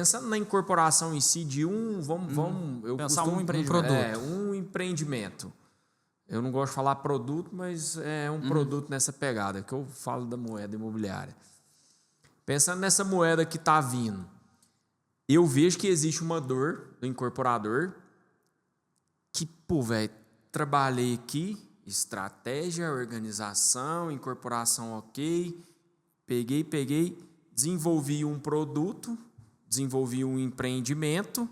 pensando na incorporação em si de eu pensar costumo, um empreendimento. um empreendimento. Eu não gosto de falar produto, mas é um produto nessa pegada, que eu falo da moeda imobiliária. Pensando nessa moeda que está vindo, eu vejo que existe uma dor do incorporador que, pô, velho, trabalhei aqui, estratégia, organização, incorporação ok, peguei, desenvolvi um produto, desenvolvi um empreendimento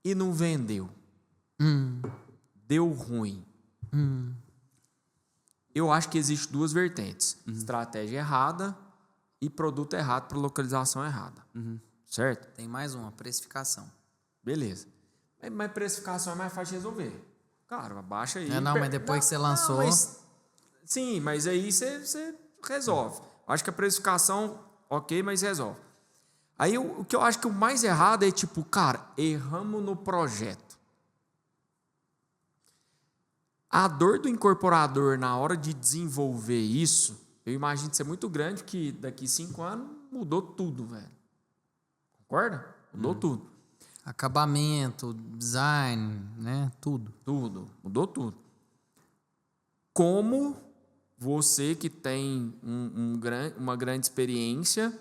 e não vendeu. Deu ruim. Eu acho que existem duas vertentes. Estratégia errada e produto errado para localização errada. Certo? Tem mais uma, precificação. Beleza. Mas precificação é mais fácil de resolver. Cara, abaixa aí. Mas depois que você lançou... Sim, mas aí você resolve. Acho que a precificação, ok, mas resolve. Aí o que eu acho que o mais errado é tipo, cara, erramos no projeto. A dor do incorporador na hora de desenvolver isso, eu imagino ser muito grande, que daqui 5 anos mudou tudo, velho. Concorda? Mudou tudo. Acabamento, design, né? Tudo. Mudou tudo. Como você que tem uma grande experiência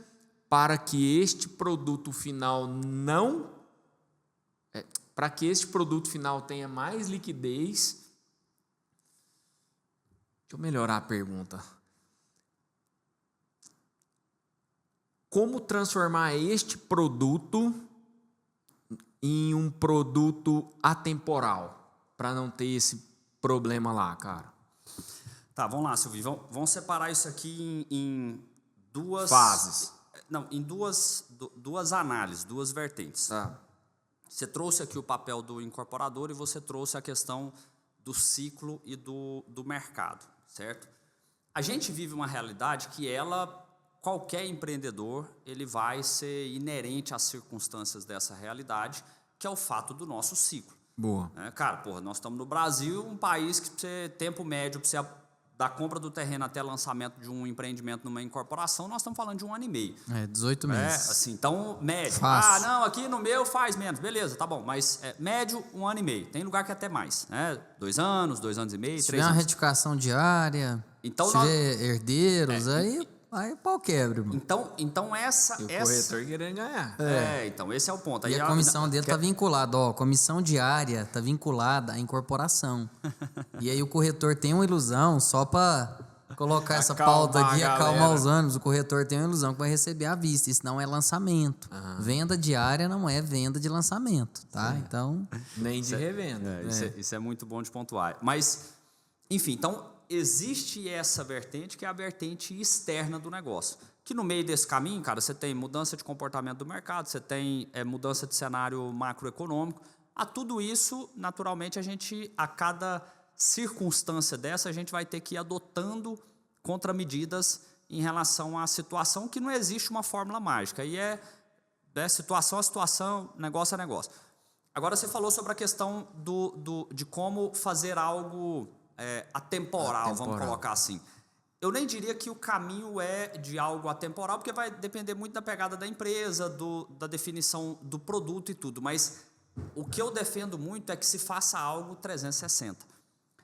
para que este produto final para que este produto final tenha mais liquidez. Deixa eu melhorar a pergunta. Como transformar este produto em um produto atemporal para não ter esse problema lá, cara? Tá, vamos lá, Silvio. Vamos separar isso aqui em duas... fases. Não, em duas análises, duas vertentes. Tá. Você trouxe aqui o papel do incorporador e você trouxe a questão do ciclo e do mercado, certo? A gente vive uma realidade que qualquer empreendedor, ele vai ser inerente às circunstâncias dessa realidade, que é o fato do nosso ciclo. Boa. Cara, nós estamos no Brasil, um país que você, tempo médio para você da compra do terreno até lançamento de um empreendimento numa incorporação, nós estamos falando de 1 ano e meio. 18 meses. Assim, então, médio. Fácil. Não, aqui no meu faz menos. Beleza, tá bom, mas médio, 1 ano e meio. Tem lugar que é até mais, né? 2 anos, 2 anos e meio, Se 3 tiver uma anos. retificação diária, Então, se tiver herdeiros, aí o pau quebra, irmão. Então essa... E o corretor querendo ganhar. Então, esse é o ponto. E Aí, a comissão dele está vinculada, comissão diária está vinculada à incorporação. E aí o corretor tem uma ilusão, só para colocar essa pauta aqui, acalmar os ânimos, o corretor tem uma ilusão que vai receber à vista, isso não é lançamento. Venda diária não é venda de lançamento, tá? Então... Nem de revenda. Isso é muito bom de pontuar. Mas, enfim, então... existe essa vertente, que é a vertente externa do negócio. Que no meio desse caminho, cara, você tem mudança de comportamento do mercado, você tem mudança de cenário macroeconômico. A tudo isso, naturalmente, a cada circunstância dessa, a gente vai ter que ir adotando contramedidas em relação à situação, que não existe uma fórmula mágica. Aí situação a situação, negócio a negócio. Agora, você falou sobre a questão de como fazer algo... atemporal, vamos colocar assim. Eu nem diria que o caminho é de algo atemporal, porque vai depender muito da pegada da empresa, da definição do produto e tudo, mas o que eu defendo muito é que se faça algo 360.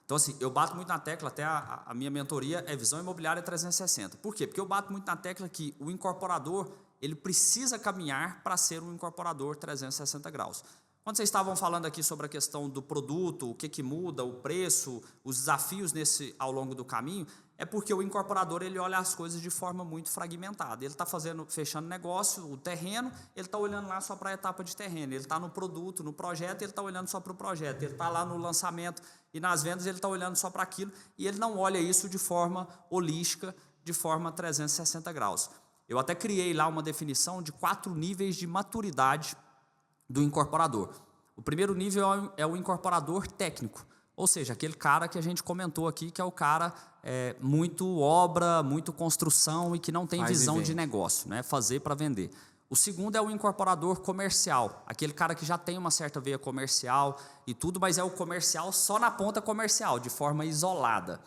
Então, assim, eu bato muito na tecla, até a minha mentoria é visão imobiliária 360. Por quê? Porque eu bato muito na tecla que o incorporador, ele precisa caminhar para ser um incorporador 360 graus. Quando vocês estavam falando aqui sobre a questão do produto, o que muda, o preço, os desafios ao longo do caminho, é porque o incorporador ele olha as coisas de forma muito fragmentada. Ele está fechando negócio, o terreno, ele está olhando lá só para a etapa de terreno. Ele está no produto, no projeto, ele está olhando só para o projeto. Ele está lá no lançamento e nas vendas, ele está olhando só para aquilo. E ele não olha isso de forma holística, de forma 360 graus. Eu até criei lá uma definição de 4 níveis de maturidade do incorporador. O primeiro nível é o incorporador técnico, ou seja, aquele cara que a gente comentou aqui, que é o cara muito obra, muito construção e que não tem visão de negócio, né? Fazer para vender. O segundo é o incorporador comercial, aquele cara que já tem uma certa veia comercial e tudo, mas é o comercial só na ponta comercial, de forma isolada.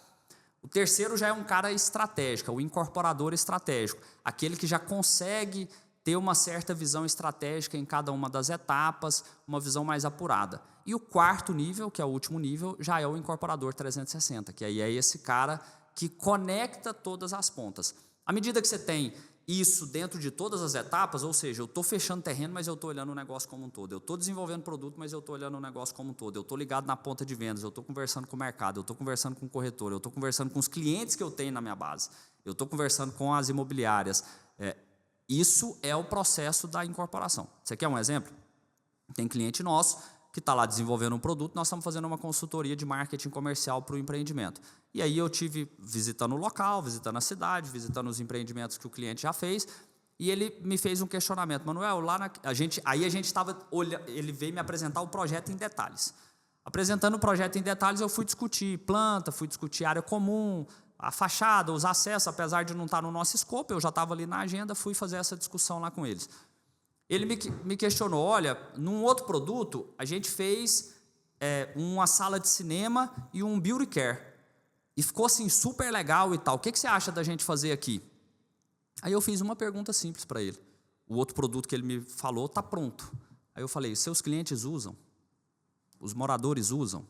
O terceiro já é um cara estratégico, o incorporador estratégico, aquele que já consegue ter uma certa visão estratégica em cada uma das etapas, uma visão mais apurada. E o quarto nível, que é o último nível, já é o incorporador 360, que aí é esse cara que conecta todas as pontas. À medida que você tem isso dentro de todas as etapas, ou seja, eu estou fechando terreno, mas eu estou olhando o negócio como um todo. Eu estou desenvolvendo produto, mas eu estou olhando o negócio como um todo. Eu estou ligado na ponta de vendas, eu estou conversando com o mercado, eu estou conversando com o corretor, eu estou conversando com os clientes que eu tenho na minha base, eu estou conversando com as imobiliárias. Isso é o processo da incorporação. Você quer um exemplo? Tem cliente nosso que está lá desenvolvendo um produto, nós estamos fazendo uma consultoria de marketing comercial para o empreendimento. E aí eu tive visitando o local, visitando a cidade, visitando os empreendimentos que o cliente já fez, e ele me fez um questionamento. Manuel, ele veio me apresentar o projeto em detalhes. Apresentando o projeto em detalhes, eu fui discutir planta, fui discutir área comum, a fachada, os acessos, apesar de não estar no nosso escopo, eu já estava ali na agenda, fui fazer essa discussão lá com eles. Ele me questionou, olha, num outro produto, a gente fez uma sala de cinema e um beauty care. E ficou assim super legal e tal. O que você acha da gente fazer aqui? Aí eu fiz uma pergunta simples para ele. O outro produto que ele me falou está pronto. Aí eu falei, seus clientes usam? Os moradores usam?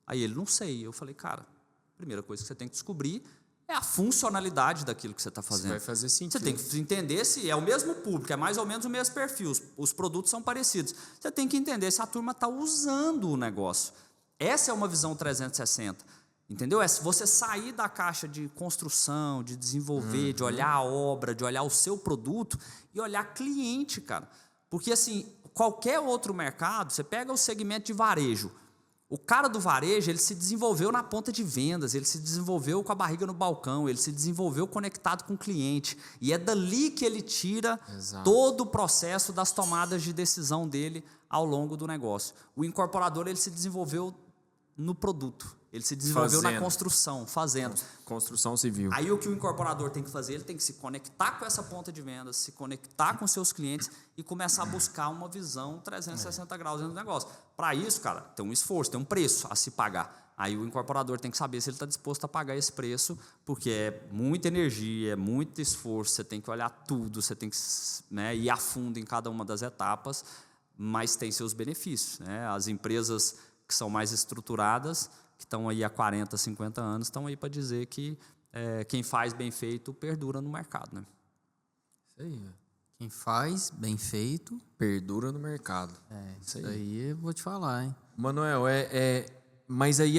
Aí ele, não sei. Eu falei, cara, a primeira coisa que você tem que descobrir é a funcionalidade daquilo que você está fazendo. Vai fazer sentido. Você tem que entender se é o mesmo público, é mais ou menos o mesmo perfil, os produtos são parecidos. Você tem que entender se a turma está usando o negócio. Essa é uma visão 360. Entendeu? É você sair da caixa de construção, de desenvolver, de olhar a obra, de olhar o seu produto e olhar cliente, cara. Porque, assim, qualquer outro mercado, você pega o segmento de varejo. O cara do varejo, ele se desenvolveu na ponta de vendas, ele se desenvolveu com a barriga no balcão, ele se desenvolveu conectado com o cliente. E é dali que ele tira todo o processo das tomadas de decisão dele ao longo do negócio. O incorporador, ele se desenvolveu no produto. Ele se desenvolveu na construção, fazendo. Construção civil. Aí o que o incorporador tem que fazer, ele tem que se conectar com essa ponta de vendas, se conectar com seus clientes e começar a buscar uma visão 360 graus dentro do negócio. Para isso, cara, tem um esforço, tem um preço a se pagar. Aí o incorporador tem que saber se ele está disposto a pagar esse preço, porque é muita energia, é muito esforço, você tem que olhar tudo, você tem que ir a fundo em cada uma das etapas, mas tem seus benefícios. As empresas que são mais estruturadas, que estão aí há 40, 50 anos, estão aí para dizer que quem faz bem feito perdura no mercado. Né? Isso aí. Quem faz bem feito perdura no mercado. Isso aí eu vou te falar, hein? Manuel, mas aí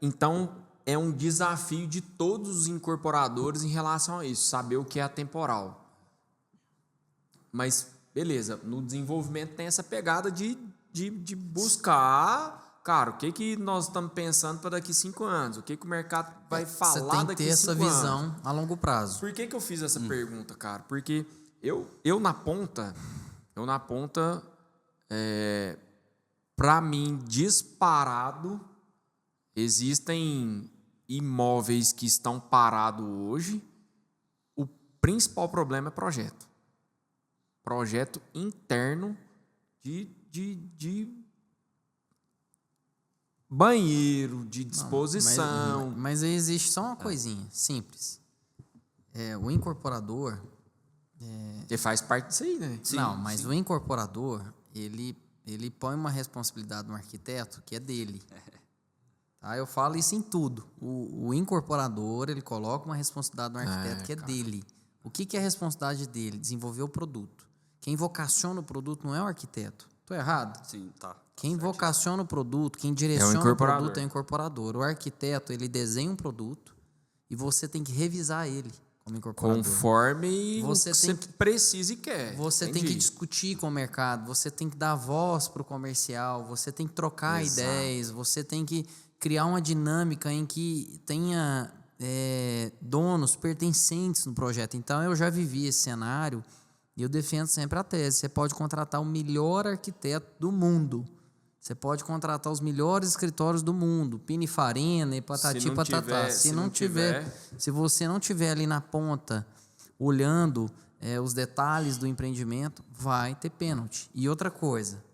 então é um desafio de todos os incorporadores em relação a isso, saber o que é atemporal. Mas, beleza, no desenvolvimento tem essa pegada de buscar... Cara, o que nós estamos pensando para daqui 5 anos? O que o mercado vai falar daqui 5 anos? Você tem que ter essa visão a longo prazo. Por que eu fiz essa pergunta, cara? Porque eu na ponta, para mim, disparado, existem imóveis que estão parados hoje. O principal problema é projeto. Projeto interno de banheiro, de disposição. Mas aí existe só uma coisinha simples. O incorporador... Ele faz parte disso aí, né? Sim, não, mas sim. O incorporador, ele põe uma responsabilidade no arquiteto que é dele. Tá? Eu falo isso em tudo. O incorporador, ele coloca uma responsabilidade no arquiteto que é dele. O que é a responsabilidade dele? Desenvolver o produto. Quem vocaciona o produto não é o arquiteto. Estou errado? Sim, tá. Quem vocaciona o produto, quem direciona o produto é o incorporador. O arquiteto, ele desenha um produto e você tem que revisar ele como incorporador. Conforme você precisa e quer. Você tem que discutir com o mercado, você tem que dar voz para o comercial, você tem que trocar ideias, você tem que criar uma dinâmica em que tenha donos pertencentes no projeto. Então, eu já vivi esse cenário e eu defendo sempre a tese. Você pode contratar o melhor arquiteto do mundo. Você pode contratar os melhores escritórios do mundo, Pininfarina e patati patatá. Se você não tiver ali na ponta, olhando os detalhes do empreendimento, vai ter pênalti. E outra coisa,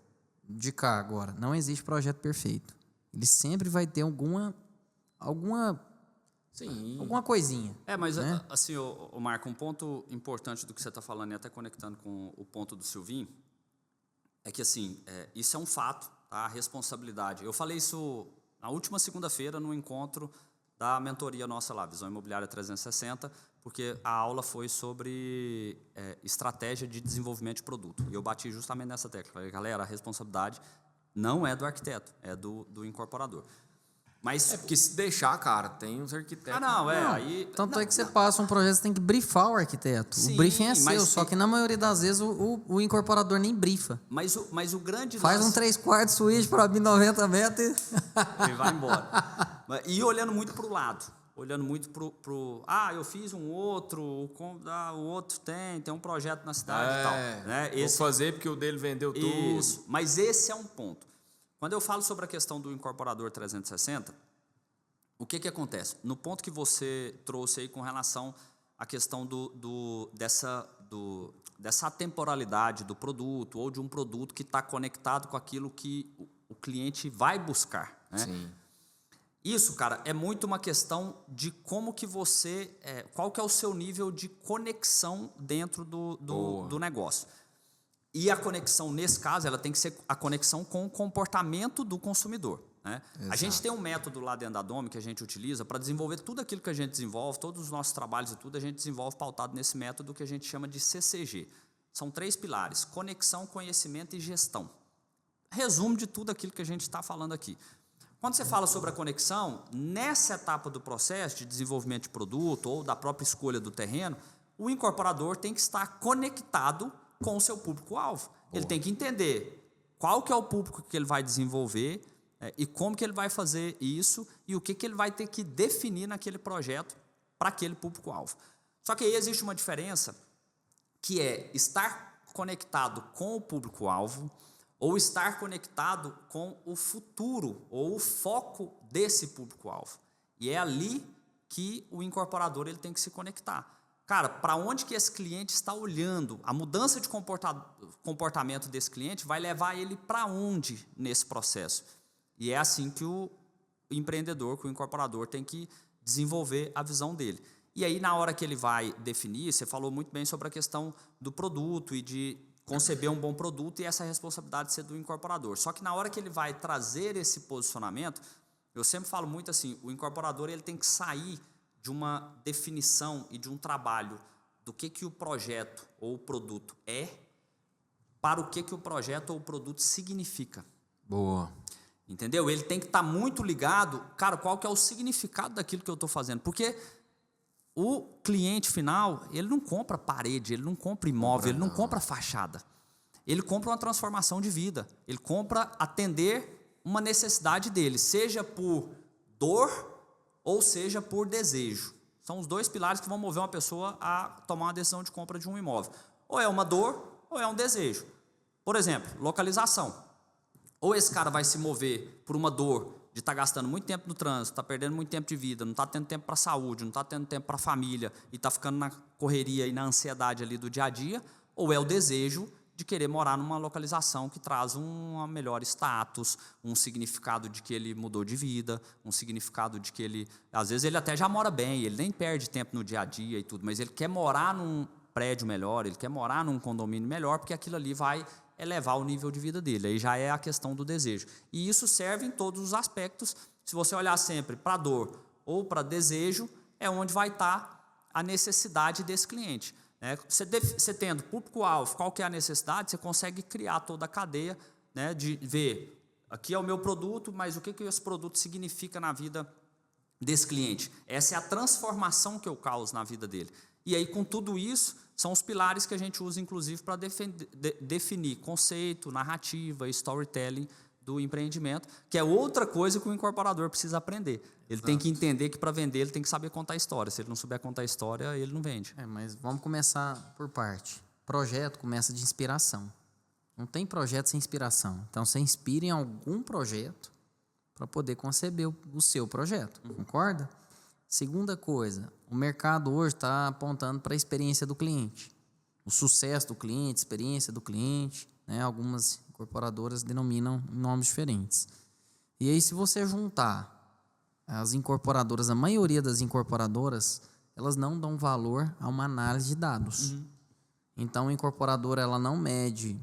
de cá agora, não existe projeto perfeito. Ele sempre vai ter alguma Sim. Alguma coisinha. Mas né? assim, o Marco, um ponto importante do que você está falando, e até conectando com o ponto do Silvinho, é que assim, isso é um fato, tá? A responsabilidade. Eu falei isso na última segunda-feira no encontro da mentoria nossa lá, Visão Imobiliária 360, porque a aula foi sobre estratégia de desenvolvimento de produto. E eu bati justamente nessa tecla. Falei, galera, a responsabilidade não é do arquiteto, é do incorporador. Mas Porque se deixar, cara, tem uns arquitetos. aí... Tanto é que você passa um projeto, você tem que brifar o arquiteto. Sim, o briefing é mas seu, só que na maioria das vezes o incorporador nem brifa. Mas o grande Faz um 3/4 suíte para abrir 90 metros e vai embora. E olhando muito para o lado. Olhando muito pro eu fiz um outro, o outro tem um projeto na cidade e tal. Né? Vou fazer porque o dele vendeu tudo. Isso, mas esse é um ponto. Quando eu falo sobre a questão do incorporador 360, o que acontece? No ponto que você trouxe aí com relação à questão dessa atemporalidade do produto ou de um produto que está conectado com aquilo que o cliente vai buscar. Né? Sim. Isso, cara, é muito uma questão de como que você... qual que é o seu nível de conexão dentro do negócio. E a conexão, nesse caso, ela tem que ser a conexão com o comportamento do consumidor. Né? A gente tem um método lá dentro da Domi que a gente utiliza para desenvolver tudo aquilo que a gente desenvolve, todos os nossos trabalhos e tudo, a gente desenvolve pautado nesse método que a gente chama de CCG. São 3 pilares: conexão, conhecimento e gestão. Resumo de tudo aquilo que a gente está falando aqui. Quando você fala sobre a conexão, nessa etapa do processo de desenvolvimento de produto ou da própria escolha do terreno, o incorporador tem que estar conectado com o seu público-alvo. Ele tem que entender qual que é o público que ele vai desenvolver e como que ele vai fazer isso e o que ele vai ter que definir naquele projeto para aquele público-alvo. Só que aí existe uma diferença, que é estar conectado com o público-alvo ou estar conectado com o futuro ou o foco desse público-alvo. E é ali que o incorporador ele tem que se conectar. Cara, para onde que esse cliente está olhando? A mudança de comportamento desse cliente vai levar ele para onde nesse processo? E é assim que o empreendedor, que o incorporador tem que desenvolver a visão dele. E aí, na hora que ele vai definir, você falou muito bem sobre a questão do produto e de conceber um bom produto e essa responsabilidade ser do incorporador. Só que na hora que ele vai trazer esse posicionamento, eu sempre falo muito assim, o incorporador ele tem que sair de uma definição e de um trabalho do que o projeto ou o produto é para o que o projeto ou o produto significa. Boa. Entendeu? Ele tem que estar muito ligado, cara, qual que é o significado daquilo que eu estou fazendo. Porque o cliente final, ele não compra parede, ele não compra imóvel, ele não compra fachada. Ele compra uma transformação de vida. Ele compra atender uma necessidade dele, seja por dor ou seja por desejo. São os 2 pilares que vão mover uma pessoa a tomar uma decisão de compra de um imóvel. Ou é uma dor ou é um desejo. Por exemplo, localização. Ou esse cara vai se mover por uma dor de estar gastando muito tempo no trânsito, está perdendo muito tempo de vida, não está tendo tempo para a saúde, não está tendo tempo para a família e está ficando na correria e na ansiedade ali do dia a dia, ou é o desejo de querer morar numa localização que traz um melhor status, um significado de que ele mudou de vida, um significado de que ele... Às vezes ele até já mora bem, ele nem perde tempo no dia a dia e tudo, mas ele quer morar num prédio melhor, ele quer morar num condomínio melhor, porque aquilo ali vai elevar o nível de vida dele. Aí já é a questão do desejo. E isso serve em todos os aspectos. Se você olhar sempre para dor ou para desejo, é onde vai estar a necessidade desse cliente. Você tendo público-alvo, qual que é a necessidade, você consegue criar toda a cadeia, né, de ver, aqui é o meu produto, mas o que esse produto significa na vida desse cliente. Essa é a transformação que eu causo na vida dele. E aí, com tudo isso, são os pilares que a gente usa, inclusive, para definir conceito, narrativa, storytelling do empreendimento, que é outra coisa que o incorporador precisa aprender. Ele tem que entender que para vender ele tem que saber contar história. Se ele não souber contar história, ele não vende. Mas vamos começar por parte. Projeto começa de inspiração. Não tem projeto sem inspiração. Então, você inspira em algum projeto para poder conceber o seu projeto. Concorda? Segunda coisa, o mercado hoje está apontando para a experiência do cliente. O sucesso do cliente, experiência do cliente, né? Algumas incorporadoras denominam nomes diferentes. E aí, se você juntar as incorporadoras, a maioria das incorporadoras, elas não dão valor a uma análise de dados. Então, a incorporadora ela não mede.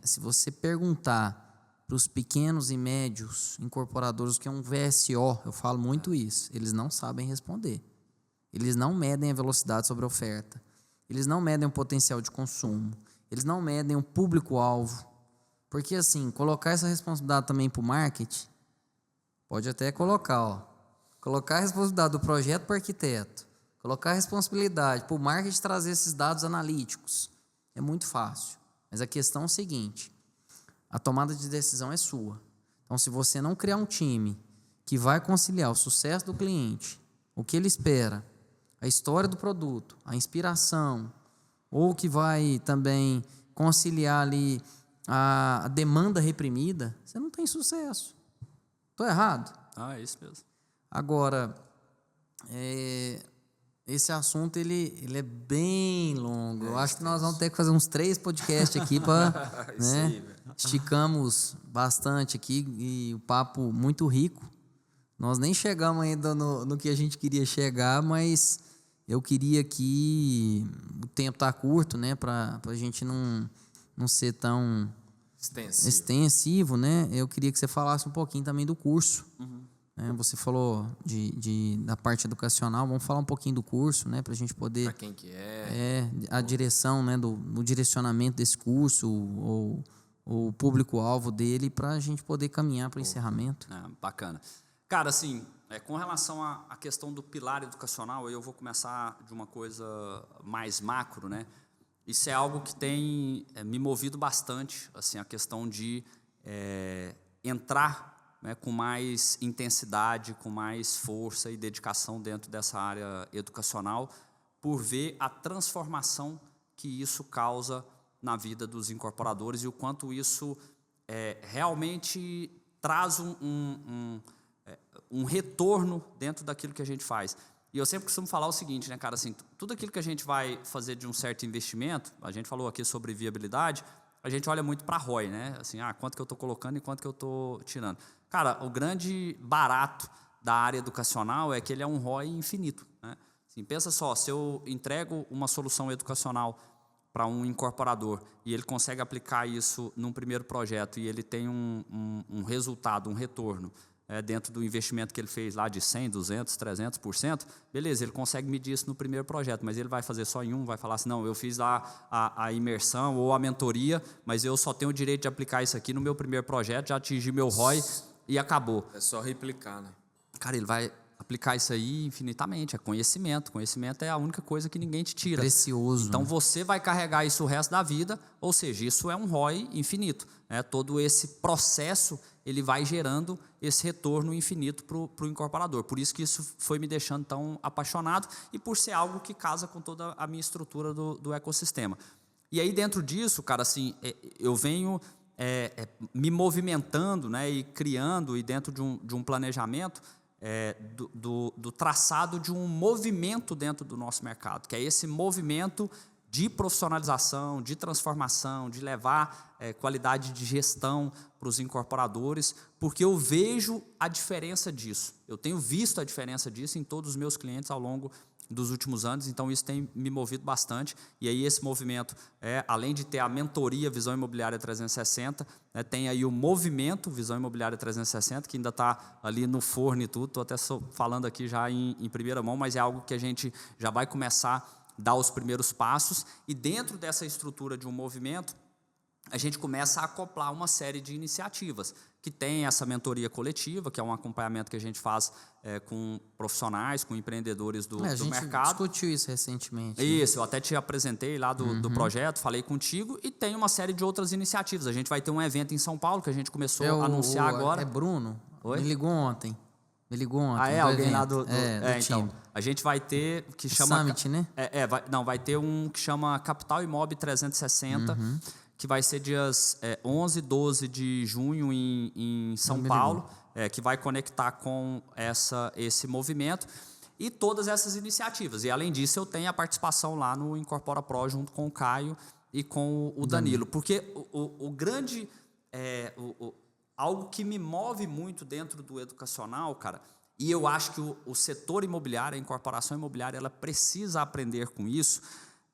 Se você perguntar para os pequenos e médios incorporadores, que é um VSO, eu falo muito isso, eles não sabem responder. Eles não medem a velocidade sobre a oferta. Eles não medem o potencial de consumo. Eles não medem o público-alvo. Porque, assim, colocar essa responsabilidade também para o marketing, pode até colocar a responsabilidade do projeto para o arquiteto, colocar a responsabilidade para o marketing trazer esses dados analíticos. É muito fácil. Mas a questão é o seguinte, a tomada de decisão é sua. Então, se você não criar um time que vai conciliar o sucesso do cliente, o que ele espera, a história do produto, a inspiração, ou que vai também conciliar ali a demanda reprimida, você não tem sucesso. Estou errado? É isso mesmo. Agora, esse assunto ele é bem longo. Eu acho que nós vamos ter que fazer uns 3 podcasts aqui para, né? Esticamos bastante aqui e o papo muito rico. Nós nem chegamos ainda no que a gente queria chegar, mas eu queria que o tempo está curto, né? Para a gente não ser tão extensivo, né? Eu queria que você falasse um pouquinho também do curso. Você falou da parte educacional, vamos falar um pouquinho do curso, né? Para a gente poder... Para quem que é. A direção, né? Do direcionamento desse curso, ou o público-alvo dele, para a gente poder caminhar para o encerramento. Bacana. Cara, assim, com relação à questão do pilar educacional, eu vou começar de uma coisa mais macro, né? Isso é algo que tem me movido bastante, assim, a questão de entrar, né, com mais intensidade, com mais força e dedicação dentro dessa área educacional, por ver a transformação que isso causa na vida dos incorporadores e o quanto isso realmente traz um retorno dentro daquilo que a gente faz. E eu sempre costumo falar o seguinte, né, cara, assim, tudo aquilo que a gente vai fazer de um certo investimento, a gente falou aqui sobre viabilidade, a gente olha muito para ROI, né, assim, quanto que eu estou colocando e quanto que eu estou tirando. Cara, o grande barato da área educacional é que ele é um ROI infinito, né? Assim, pensa só, se eu entrego uma solução educacional para um incorporador e ele consegue aplicar isso num primeiro projeto e ele tem um resultado, um retorno, dentro do investimento que ele fez lá de 100%, 200%, 300%, beleza, ele consegue medir isso no primeiro projeto, mas ele vai fazer só em vai falar assim, não, eu fiz lá a imersão ou a mentoria, mas eu só tenho o direito de aplicar isso aqui no meu primeiro projeto, já atingi meu ROI e acabou. É só replicar, né? Cara, ele vai aplicar isso aí infinitamente, é conhecimento. Conhecimento é a única coisa que ninguém te tira. Precioso. Então, você vai carregar isso o resto da vida, ou seja, isso é um ROI infinito. Todo esse processo, ele vai gerando esse retorno infinito para o incorporador. Por isso que isso foi me deixando tão apaixonado e por ser algo que casa com toda a minha estrutura do ecossistema. E aí, dentro disso, cara, assim, eu venho me movimentando, né, e criando, e dentro de um planejamento, do traçado de um movimento dentro do nosso mercado, que é esse movimento de profissionalização, de transformação, de levar qualidade de gestão para os incorporadores, porque eu vejo a diferença disso. Eu tenho visto a diferença disso em todos os meus clientes ao longo dos últimos anos, então isso tem me movido bastante. E aí esse movimento, além de ter a mentoria Visão Imobiliária 360, tem aí o movimento Visão Imobiliária 360, que ainda está ali no forno e tudo, estou até falando aqui já em primeira mão, mas é algo que a gente já vai começar a dar os primeiros passos, e dentro dessa estrutura de um movimento, a gente começa a acoplar uma série de iniciativas, que tem essa mentoria coletiva, que é um acompanhamento que a gente faz com profissionais, com empreendedores do mercado. A gente discutiu isso recentemente. Isso, eu até te apresentei lá do projeto, falei contigo, e tem uma série de outras iniciativas. A gente vai ter um evento em São Paulo, que a gente começou a anunciar agora. É Bruno? Oi? Me ligou ontem. Alguém lá do time. Então, a gente vai ter, que chama... Summit, né? Vai ter um que chama Capital Imob 360, que vai ser dias 11 e 12 de junho em São Paulo, que vai conectar com esse movimento e todas essas iniciativas. E, além disso, eu tenho a participação lá no Incorpora Pro junto com o Caio e com o Danilo. Porque o grande... algo que me move muito dentro do educacional, cara, E eu acho que o setor imobiliário, a incorporação imobiliária, ela precisa aprender com isso.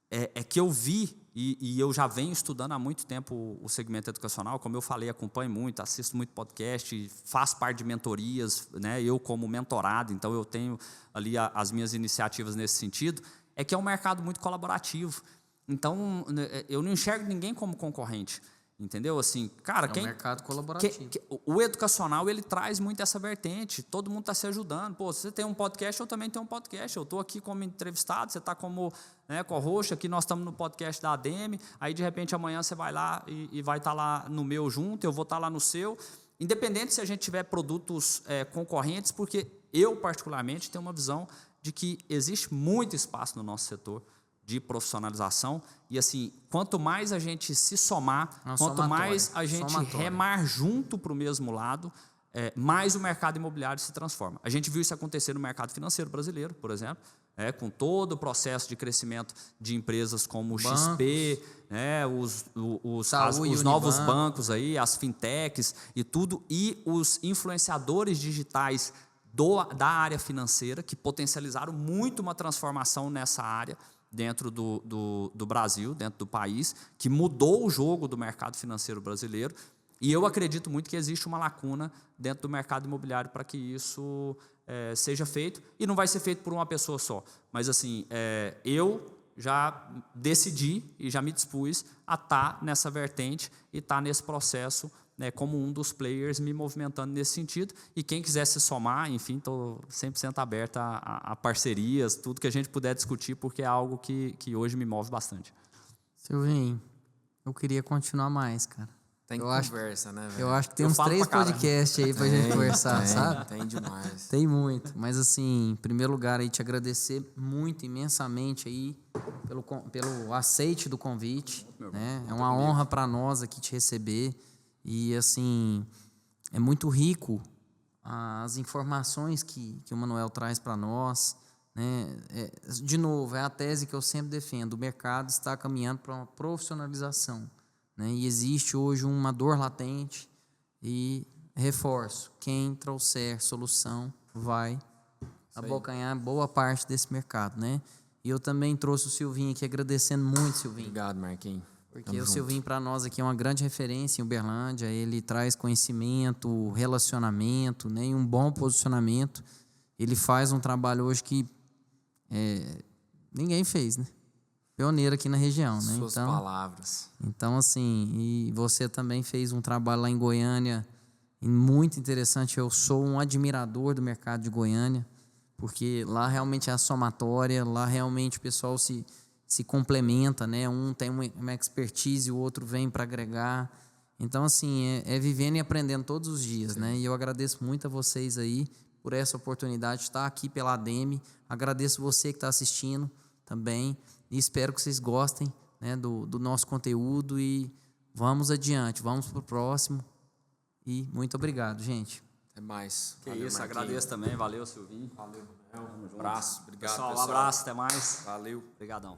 É que eu vi, e eu já venho estudando há muito tempo o segmento educacional, como eu falei, acompanho muito, assisto muito podcast, faço parte de mentorias, né? Eu como mentorado, então eu tenho ali as minhas iniciativas nesse sentido, é que é um mercado muito colaborativo. Então, eu não enxergo ninguém como concorrente. Entendeu? Assim, cara, um mercado colaborativo. O educacional, ele traz muito essa vertente. Todo mundo está se ajudando. Pô, você tem um podcast, eu também tenho um podcast. Eu estou aqui como entrevistado, você está como, né, co-host. Aqui nós estamos no podcast da ADEME. Aí, de repente, amanhã você vai lá e vai estar lá no meu junto, eu vou estar lá no seu. Independente se a gente tiver produtos concorrentes, porque eu, particularmente, tenho uma visão de que existe muito espaço no nosso setor de profissionalização, e assim, quanto mais a gente se somar, quanto mais a gente remar junto para o mesmo lado, mais o mercado imobiliário se transforma. A gente viu isso acontecer no mercado financeiro brasileiro, por exemplo, com todo o processo de crescimento de empresas como o XP, os novos bancos, aí, as fintechs e tudo, e os influenciadores digitais da área financeira, que potencializaram muito uma transformação nessa área, dentro do Brasil, dentro do país, que mudou o jogo do mercado financeiro brasileiro. E eu acredito muito que existe uma lacuna dentro do mercado imobiliário para que isso seja feito. E não vai ser feito por uma pessoa só. Mas, assim, eu já decidi e já me dispus a estar nessa vertente e estar nesse processo, né, como um dos players, me movimentando nesse sentido. E quem quiser se somar, enfim, estou 100% aberto a parcerias, tudo que a gente puder discutir, porque é algo que hoje me move bastante. Silvinho, eu queria continuar mais, cara. Tem conversa, né, velho? Eu acho que tem uns 3 podcasts aí pra gente conversar, sabe? Tem demais. Tem muito. Mas, assim, em primeiro lugar, aí, te agradecer muito, imensamente aí, pelo aceite do convite. Né? É uma honra para nós aqui te receber. E, assim, é muito rico as informações que o Manuel traz para nós. Né? De novo, é a tese que eu sempre defendo. O mercado está caminhando para uma profissionalização. Né? E existe hoje uma dor latente e reforço, quem trouxer solução vai abocanhar boa parte desse mercado. Né? E eu também trouxe o Silvinho aqui, agradecendo muito, Silvinho. Obrigado, Marquinhos. Porque o Silvinho, para nós aqui, é uma grande referência em Uberlândia. Ele traz conhecimento, relacionamento, né, e um bom posicionamento. Ele faz um trabalho hoje que ninguém fez, né? Pioneiro aqui na região. Né? Suas palavras. Então, assim, e você também fez um trabalho lá em Goiânia muito interessante. Eu sou um admirador do mercado de Goiânia, porque lá realmente é a somatória, lá realmente o pessoal se complementa, né? Um tem uma expertise, o outro vem para agregar. Então, assim, é vivendo e aprendendo todos os dias, né? E eu agradeço muito a vocês aí por essa oportunidade de estar aqui pela ADEME. Agradeço você que está assistindo também e espero que vocês gostem, né, do nosso conteúdo e vamos adiante, vamos para o próximo e muito obrigado, gente. Até mais. Que valeu, isso, Marquinhos. Agradeço também, valeu, Silvinho. Valeu, Manuel. Um abraço, obrigado, pessoal. Um abraço, até mais. Valeu. Obrigadão.